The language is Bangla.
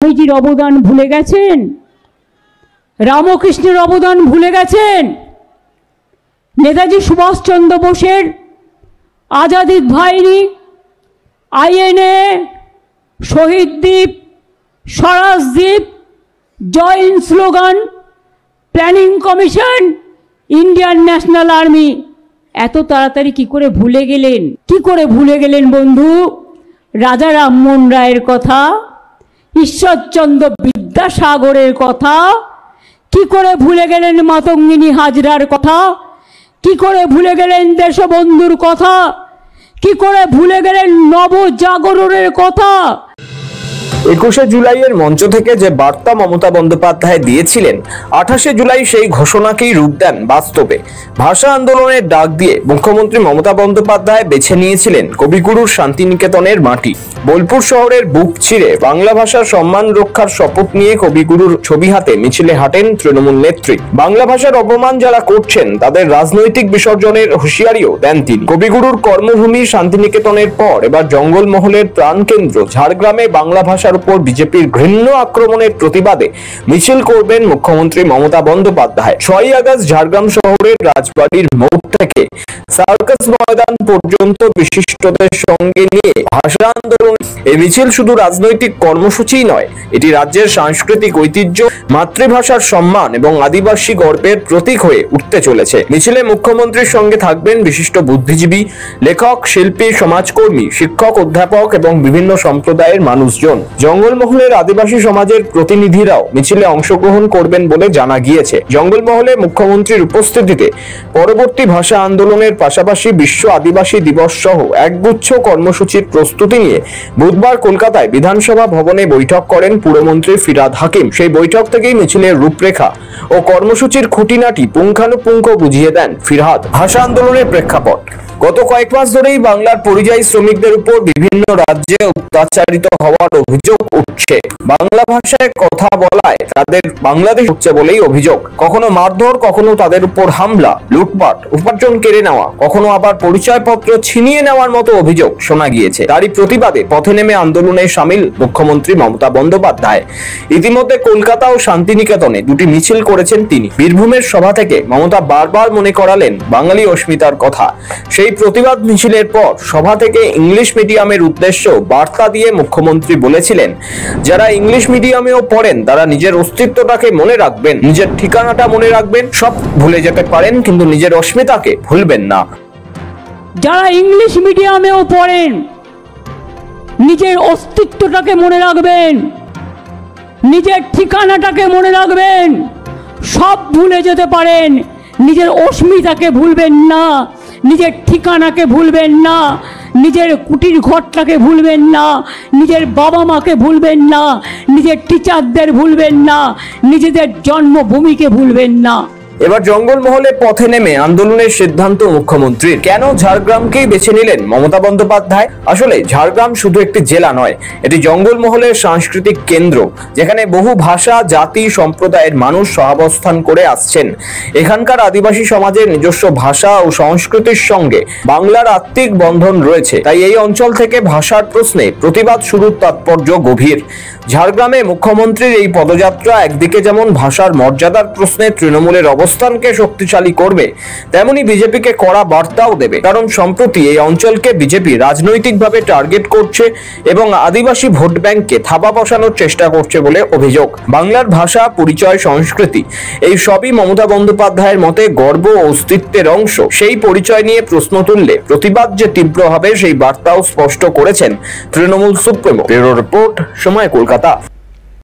স্বামীজির অবদান ভুলে গেছেন, রামকৃষ্ণের অবদান ভুলে গেছেন, নেতাজি সুভাষচন্দ্র বোসের আজাদি বাহিনী, আইএনএ, শহীদ দ্বীপ, স্বরাজ দ্বীপ, joint slogan, planning commission, Indian national army এত তাড়াতাড়ি কি করে ভুলে গেলেন? কি করে ভুলে গেলেন বন্ধু? রাজা রামমোহন রায়ের কথা, ঈশ্বরচন্দ্র বিদ্যাসাগরের কথা কি করে ভুলে গেলেন? মাতঙ্গিনী হাজরার কথা কি করে ভুলে গেলেন? দেশবন্ধুর কথা কি করে ভুলে গেলেন? নবজাগরণের কথা। 21শে জুলাইয়ের মঞ্চ থেকে যে বার্তা মমতা বন্দ্যোপাধ্যায় দিয়েছিলেন, 28শে জুলাই সেই ঘোষণাকেই রূপ দেন বাস্তবে। ভাষা আন্দোলনের ডাক দিয়ে মুখ্যমন্ত্রী মমতা বন্দ্যোপাধ্যায় বেছে নিয়েছিলেন কবিগুরুর শান্তিনিকেতনের মাটি। বোলপুর শহরের বুক চিরে বাংলা ভাষার সম্মান রক্ষার শপথ নিয়ে কবিগুরুর ছবি হাতে মিছিলে হাঁটেন তৃণমূল নেত্রী। বাংলা ভাষার অপমান যারা করছেন তাদের রাজনৈতিক বিসর্জনের হুঁশিয়ারিও দেন তিনি। কবিগুরুর কর্মভূমি শান্তিনিকেতনের পর এবার জঙ্গলমহলের প্রাণকেন্দ্র ঝাড়গ্রামে বাংলা ভাষার উপর বিজেপির ঘৃণ্য আক্রমণের প্রতিবাদে মিছিল করবেন মুখ্যমন্ত্রী মমতা বন্দ্যোপাধ্যায়। 6ই আগস্ট ঝাড়গ্রাম শহরের রাজবাড়ির মোড় থেকে সার্কাস ময়দান পর্যন্ত বিশিষ্টদের সঙ্গে নিয়ে ভাষা আন্দোলন। এই মিছিল শুধু রাজনৈতিক কর্মসূচি নয়, এটি রাজ্যের সাংস্কৃতিক ঐতিহ্য, মাতৃভাষার সম্মান এবং আদিবাসী গর্বের প্রতীক হয়ে উঠতে চলেছে। মিছিলে মুখ্যমন্ত্রীর সঙ্গে থাকবেন বিশিষ্ট বুদ্ধিজীবী, লেখক, শিল্পী, সমাজকর্মী, শিক্ষক, অধ্যাপক এবং বিভিন্ন সম্প্রদায়ের মানুষজন। জঙ্গলমহলের আদিবাসী সমাজের প্রতিনিধিরাও মিছিলে অংশগ্রহণ করবেন বলে জানা গিয়েছে। জঙ্গলমহলে মুখ্যমন্ত্রীর উপস্থিতিতে পরবর্তী ভাষা আন্দোলনের পাশাপাশি বিশ্ব আদিবাসী দিবস সহ একগুচ্ছ কর্মসূচির প্রস্তুতি নিয়ে বুধবার কলকাতায় বিধানসভা ভবনে বৈঠক করেন পুরমন্ত্রী ফিরহাদ হাকিম। সেই বৈঠক থেকেই মিছিলের রূপরেখা ও কর্মসূচির খুঁটিনাটি পুঙ্খানুপুঙ্খ বুঝিয়ে দেন ফিরহাদ। ভাষা আন্দোলনের প্রেক্ষাপট: গত কয়েক মাস ধরেই বাংলার পরিযায়ী শ্রমিকদের উপর বিভিন্ন রাজ্যে অত্যাচারিত হওয়ার অভিযোগ উঠছে। বাংলা ভাষায় কথা বলায় তাদের বাংলাদেশ হচ্ছে বলেই অভিযোগ। কখনো মারধর, কখনো তাদের উপর হামলা, লুটপাট, উপার্জন কেড়ে নেওয়া, কখনো আবার পরিচয়পত্র ছিনিয়ে নেওয়ার মতো অভিযোগ শোনা গিয়েছে। তারই প্রতিবাদে পথে নেমে আন্দোলনে সামিল মুখ্যমন্ত্রী মমতা বন্দ্যোপাধ্যায়। ইতিমধ্যে কলকাতা ও শান্তিনিকেতনে দুটি মিছিল করেছেন তিনি। বীরভূমের সভা থেকে মমতা বারবার মনে করালেন বাঙালি অস্মিতার কথা। সেই প্রতিবাদ মিছিলের পর সভা থেকে ইংলিশ মিডিয়ামের উদ্দেশ্য বার্তা দিয়ে মুখ্যমন্ত্রী বলেছিলেন, যারা ইংলিশ মিডিয়ামেও পড়েন তারা নিজের অস্তিত্বটাকে মনে রাখবেন, নিজের ঠিকানাটা মনে রাখবেন। সব ভুলে যেতে পারেন কিন্তু নিজের অস্মিতাকে ভুলবেন না। যারা ইংলিশ মিডিয়ামেও পড়েন নিজের অস্তিত্বটাকে মনে রাখবেন, নিজের ঠিকানাটাকে মনে রাখবেন। সব ভুলে যেতে পারেন, নিজের অস্মিতাকে ভুলবেন না, নিজের ঠিকানাকে ভুলবেন না, নিজের কুটির ঘরটাকে ভুলবেন না, নিজের বাবা মাকে ভুলবেন না, নিজের টিচারদের ভুলবেন না, নিজেদের জন্মভূমিকে ভুলবেন না। এবার জঙ্গলমহলে পথে নেমে আন্দোলনের সিদ্ধান্ত মুখ্যমন্ত্রীর। কেন ঝাড়গ্রামকেই বেছে নিলেন মমতা বন্দ্যোপাধ্যায়? আসলে ঝাড়গ্রাম শুধু একটি জেলা নয়, এটি জঙ্গলমহলের সাংস্কৃতিক কেন্দ্র, যেখানে বহু ভাষা, জাতি, সম্প্রদায়ের মানুষ সহাবস্থান করে আসছেন। এখানকার আদিবাসী সমাজের নিজস্ব ভাষা ও সংস্কৃতির সঙ্গে বাংলার আত্মিক বন্ধন রয়েছে। তাই এই অঞ্চল থেকে ভাষার প্রশ্নে প্রতিবাদ শুরুর তাৎপর্য গভীর। ঝাড়গ্রামে মুখ্যমন্ত্রীর এই পদযাত্রা একদিকে যেমন ভাষার মর্যাদার প্রশ্নে তৃণমূলের অবস্থানকে শক্তিশালী করবে, তেমনি বিজেপিকে কড়া বার্তাও দেবে। কারণ সম্প্রতি এই অঞ্চলকে বিজেপি রাজনৈতিকভাবে টার্গেট করছে এবং আদিবাসী ভোট ব্যাংককে থাবা বসানোর চেষ্টা করছে বলে অভিযোগ। বাংলার ভাষা, পরিচয়, সংস্কৃতি এই সবই মমতা বন্দ্যোপাধ্যায়ের মতে গর্ব ও অস্তিত্বের অংশ। সেই পরিচয় নিয়ে প্রশ্ন তুললে প্রতিবাদ যে তীব্র হবে সেই বার্তাও স্পষ্ট করেছেন তৃণমূল সুপ্রিমো। ব্যুরো রিপোর্ট, সময় কলকাতা।